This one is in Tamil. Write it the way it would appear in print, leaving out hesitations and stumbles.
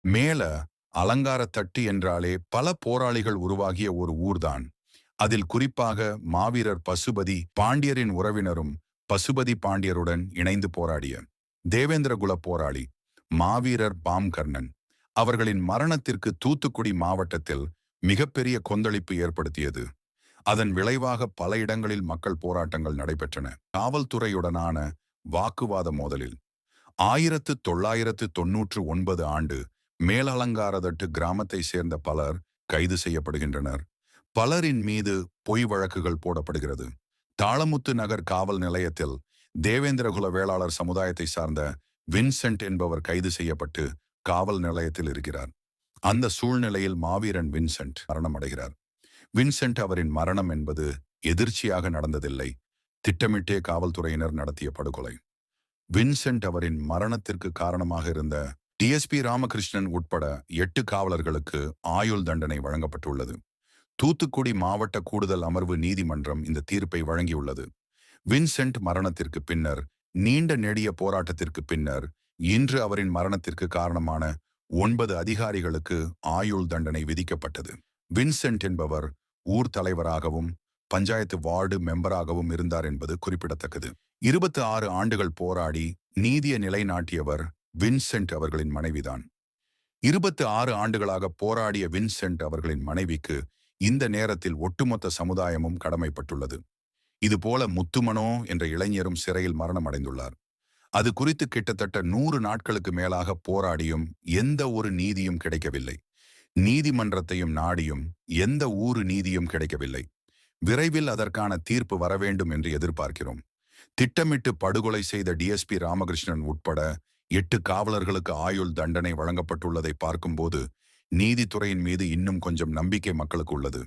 மேல அலங்காரத்தட்டு என்றாலே பல போராளிகள் உருவாகிய ஒரு ஊர்தான். அதில் குறிப்பாக மாவீரர் பசுபதி பாண்டியரின் உறவினரும் பசுபதி பாண்டியருடன் இணைந்து போராடிய தேவேந்திரகுல போராளி மாவீரர் பாம்கர்ணன் அவர்களின் மரணத்திற்கு தூத்துக்குடி மாவட்டத்தில் மிகப்பெரிய கொந்தளிப்பு ஏற்படுத்தியது. அதன் விளைவாக பல இடங்களில் மக்கள் போராட்டங்கள் நடைபெற்றன. காவல்துறையுடனான வாக்குவாத மோதலில் 1999 ஆண்டு மேலலங்காரதட்டு கிராமத்தை சேர்ந்த பலர் கைது செய்யப்படுகின்றனர். பலரின் மீது பொய் வழக்குகள் போடப்படுகிறது. தாளமுத்து நகர் காவல் நிலையத்தில் தேவேந்திரகுல வேளாளர் சமுதாயத்தை சார்ந்த வின்சென்ட் என்பவர் கைது செய்யப்பட்டு காவல் நிலையத்தில் இருக்கிறார். அந்த சூழ்நிலையில் மாவீரன் வின்சென்ட் மரணம் அடைகிறார். வின்சென்ட் அவரின் மரணம் என்பது எதிர்ச்சியாக நடந்ததில்லை. திட்டமிட்டே காவல்துறையினர் நடத்திய படுகொலை. வின்சென்ட் அவரின் மரணத்திற்கு காரணமாக இருந்த டிஎஸ்பி ராமகிருஷ்ணன் உட்பட 8 காவலர்களுக்கு ஆயுள் தண்டனை வழங்கப்பட்டுள்ளது. தூத்துக்குடி மாவட்ட கூடுதல் அமர்வு நீதிமன்றம் இந்த தீர்ப்பை வழங்கியுள்ளது. வின்சென்ட் மரணத்திற்கு பின்னர் நீண்ட நெடிய போராட்டத்திற்கு பின்னர் இன்று அவரின் மரணத்திற்கு காரணமான 9 அதிகாரிகளுக்கு ஆயுள் தண்டனை விதிக்கப்பட்டது. வின்சென்ட் என்பவர் ஊர் தலைவராகவும் பஞ்சாயத்து வார்டு மெம்பராகவும் இருந்தார் என்பது குறிப்பிடத்தக்கது. 26 ஆண்டுகள் போராடி நீதியை நிலைநாட்டியவர் வின்சென்ட் அவர்களின் மனைவிதான். 26 ஆண்டுகளாக போராடிய வின்சென்ட் அவர்களின் மனைவிக்கு இந்த நேரத்தில் ஒட்டுமொத்த சமுதாயமும் கடமைப்பட்டுள்ளது. இதுபோல முத்துமனோ என்ற இளைஞரும் சிறையில் மரணம் அடைந்துள்ளார். அது குறித்து கிட்டத்தட்ட 100 நாட்களுக்கு மேலாக போராடியும் எந்த ஒரு நீதியும் கிடைக்கவில்லை. நீதிமன்றத்தையும் நாடியும் எந்த ஊரு நீதியும் கிடைக்கவில்லை. விரைவில் அதற்கான தீர்ப்பு வர வேண்டும் என்று எதிர்பார்க்கிறோம். திட்டமிட்டு படுகொலை செய்த டிஎஸ்பி ராமகிருஷ்ணன் உட்பட 8 காவலர்களுக்கு ஆயுள் தண்டனை வழங்கப்பட்டுள்ளதை பார்க்கும்போது நீதித்துறையின் மீது இன்னும் கொஞ்சம் நம்பிக்கை மக்களுக்கு உள்ளது.